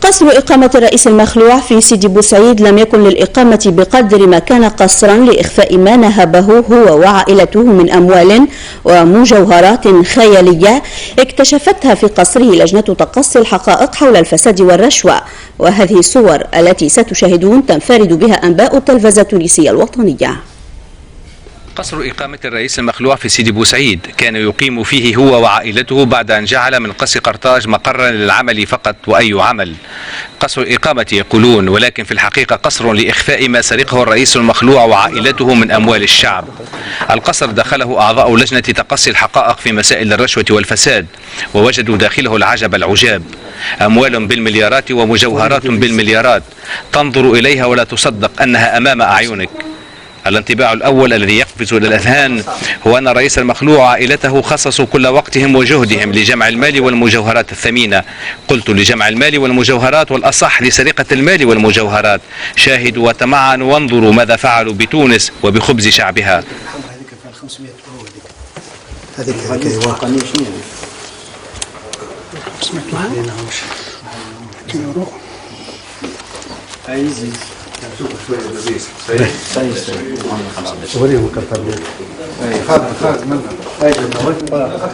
قصر إقامة الرئيس المخلوع في سيدي بوسعيد لم يكن للإقامة بقدر ما كان قصرا لإخفاء ما نهبه هو وعائلته من أموال ومجوهرات خيالية اكتشفتها في قصره لجنة تقصي الحقائق حول الفساد والرشوة. وهذه الصور التي ستشاهدون تنفرد بها أنباء التلفزة التونسية الوطنية. قصر إقامة الرئيس المخلوع في سيدي بوسعيد كان يقيم فيه هو وعائلته بعد أن جعل من قصر قرطاج مقرا للعمل فقط وأي عمل. قصر الإقامة يقولون، ولكن في الحقيقة قصر لإخفاء ما سرقه الرئيس المخلوع وعائلته من أموال الشعب. القصر دخله أعضاء لجنة تقصي الحقائق في مسائل الرشوة والفساد، ووجدوا داخله العجب العجاب: أموال بالمليارات ومجوهرات بالمليارات، تنظر إليها ولا تصدق أنها أمام أعينك. الانطباع الأول الذي يقفز إلى الأذهان هو أن الرئيس المخلوع وعائلته خصصوا كل وقتهم وجهدهم لجمع المال والمجوهرات الثمينة. قلت لجمع المال والمجوهرات، والأصح لسرقة المال والمجوهرات. شاهدوا وتمعنوا وانظروا ماذا فعلوا بتونس وبخبز شعبها.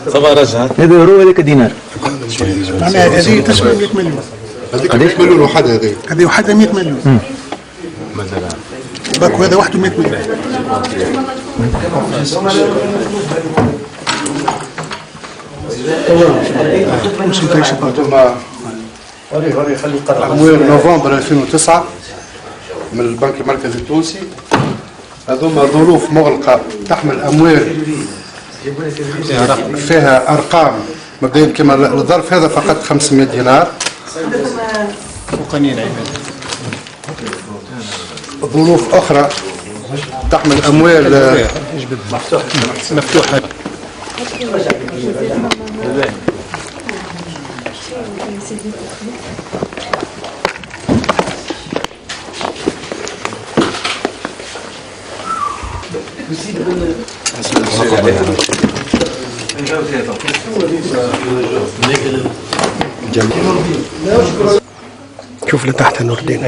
صباح رجعت هذا يورو هذاك دينار. معناها هذه تسوى 100 مليون. هذيك 100 مليون وحدها هذه وحدها 100 مليون. مثلا باكو هذا وحده 100 مليون. أموال نوفمبر 2009 من البنك المركزي التونسي. هذوما ظروف مغلقة تحمل أموال فيها أرقام مبدئيا كما الظرف هذا فقط 500 دينار. ظروف أخرى تحمل أموال مفتوحة. شوف لتحت نور الدين.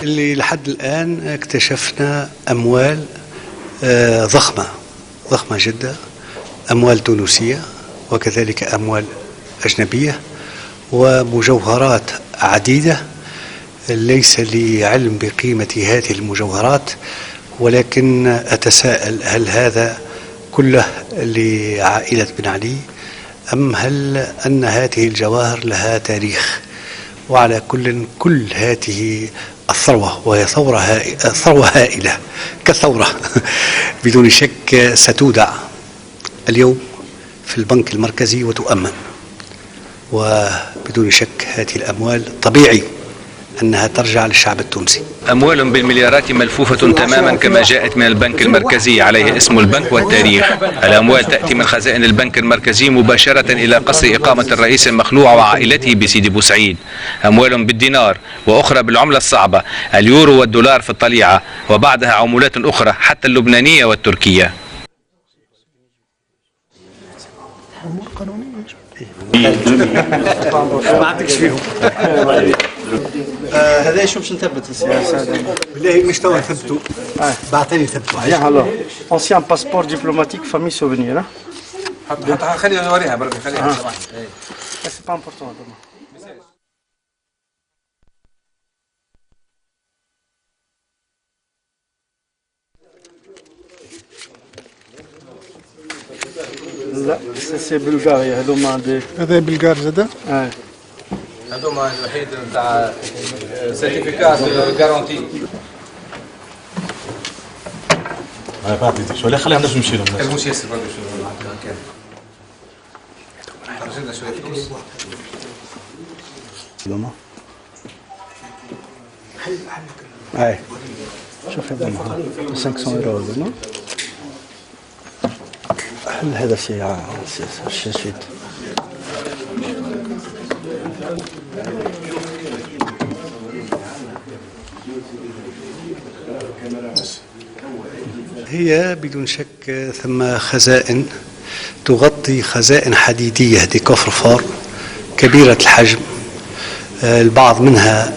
اللي لحد الآن اكتشفنا أموال ضخمة جدا، أموال تونسية وكذلك أموال أجنبية ومجوهرات عديدة. ليس لي علم بقيمة هذه المجوهرات، ولكن أتساءل هل هذا كله لعائلة بن علي أم هل أن هذه الجواهر لها تاريخ؟ وعلى كل هذه الثروة، وهي ثروة هائلة كثورة بدون شك ستودع اليوم في البنك المركزي وتؤمن، وبدون شك هذه الأموال طبيعي أنها ترجع للشعب التونسي. أموال بالمليارات ملفوفة تماما كما جاءت من البنك المركزي، عليه اسم البنك والتاريخ. الأموال تأتي من خزائن البنك المركزي مباشرة إلى قصر إقامة الرئيس المخلوع وعائلته بسيدي بوسعيد. أموال بالدينار وأخرى بالعملة الصعبة، اليورو والدولار في الطليعة، وبعدها عملات أخرى حتى اللبنانية والتركية. ما عندكش فيهم. هذا شو باش نثبت السياسة؟ بالله مش توا نثبتوا، بعثني ثبتوا. alors ancien passeport diplomatique famille souvenir. حتى خلينا نوريها برك، خليها سمح. C'est pas important. لا سي بلغاريا هذوما عندي. هذا بلغار زاده؟ هذوما الوحيد نتاع سيرتيفيكات جارونتي. ما عطيتكش ولا خلينا نمشي لهم. المش ياسر برضه شو كان. رجعنا شويه فلوس. هذوما. اي شوف هذوما 500 يورو هذوما. هذا شيء شيء هي بدون شك ثم خزائن تغطي خزائن حديدية دي كوفر فور كبيرة الحجم، البعض منها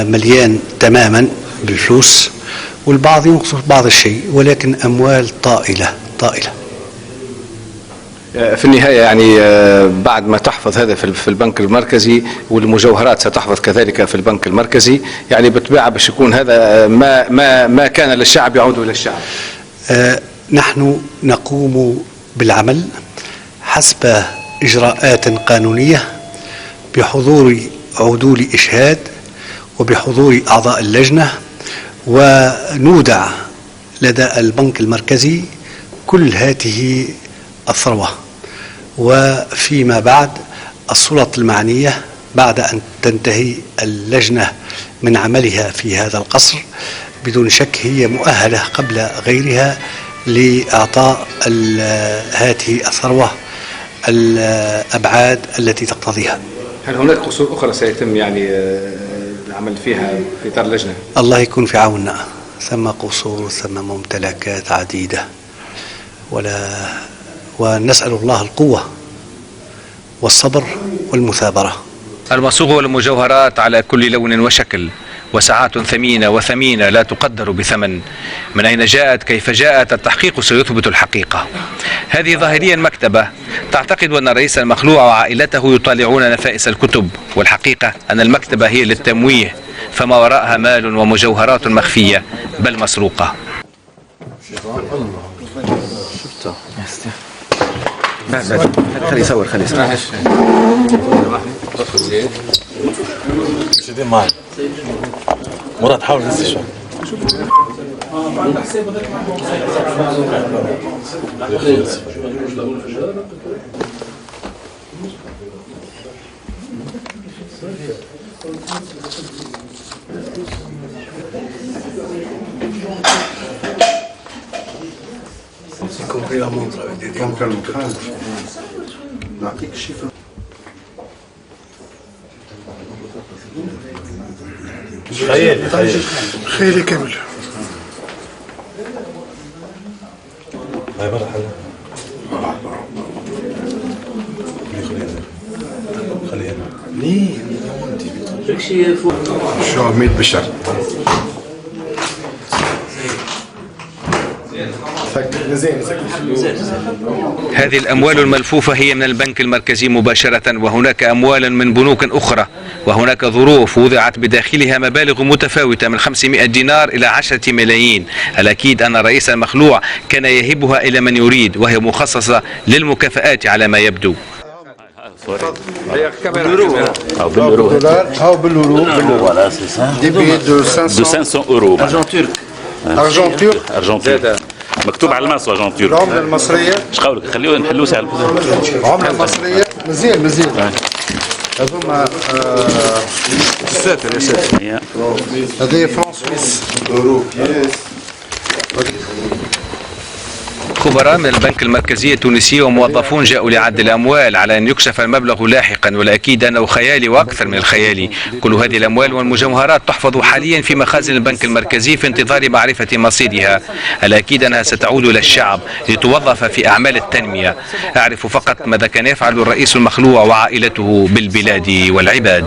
مليان تماما بالفلوس، والبعض ينقص بعض الشيء، ولكن أموال طائلة. في النهاية يعني بعد ما تحفظ هذا في البنك المركزي، والمجوهرات ستحفظ كذلك في البنك المركزي، يعني بالطبيعة باش يكون هذا ما كان للشعب يعود إلى الشعب. نحن نقوم بالعمل حسب إجراءات قانونية بحضور عدول إشهاد وبحضور أعضاء اللجنة، ونودع لدى البنك المركزي كل هذه الثروة. وفيما بعد السلطات المعنية بعد أن تنتهي اللجنة من عملها في هذا القصر بدون شك هي مؤهلة قبل غيرها لإعطاء هذه الثروة الأبعاد التي تقتضيها. هل هناك قصور أخرى سيتم يعني العمل فيها في إطار اللجنة؟ الله يكون في عوننا، ثم قصور ثم ممتلكات عديدة، ونسأل الله القوة والصبر والمثابرة. المصوغ والمجوهرات على كل لون وشكل، وساعات ثمينة لا تقدر بثمن. من أين جاءت؟ كيف جاءت؟ التحقيق سيثبت الحقيقة. هذه ظاهريا مكتبة تعتقد أن الرئيس المخلوع وعائلته يطالعون نفائس الكتب، والحقيقة أن المكتبة هي للتمويه، فما وراءها مال ومجوهرات مخفية بل مسروقة. خلي يصور شدين معي مراد، حاول تنسي شوي. نعطيك الشيفر. خيالي كامل. هاي برا حلا. خليها ليه شو عميد بشر. هذه الأموال الملفوفة هي من البنك المركزي مباشرة، وهناك أموال من بنوك أخرى، وهناك ظروف وضعت بداخلها مبالغ متفاوتة من 500 دينار إلى 10 ملايين. الأكيد أن الرئيس المخلوع كان يهبها إلى من يريد، وهي مخصصة للمكافآت على ما يبدو. هاو باليورو ديبي دو 500 اورو ارجون ترك مكتوب على الماس اجون ترك. العملة المصرية ايش قولك خليه نحلوه سهل. العملة المصرية مزيان هذوما الساتر يا ساتر. هذه فرنك سويس اورو. خبراء من البنك المركزي التونسي وموظفون جاءوا لعد الأموال على أن يكشف المبلغ لاحقا، والأكيد أنه خيالي وأكثر من الخيالي. كل هذه الأموال والمجوهرات تحفظ حاليا في مخازن البنك المركزي في انتظار معرفة مصيرها. الأكيد أنها ستعود إلى الشعب لتوظف في أعمال التنمية. أعرف فقط ماذا كان يفعل الرئيس المخلوع وعائلته بالبلاد والعباد.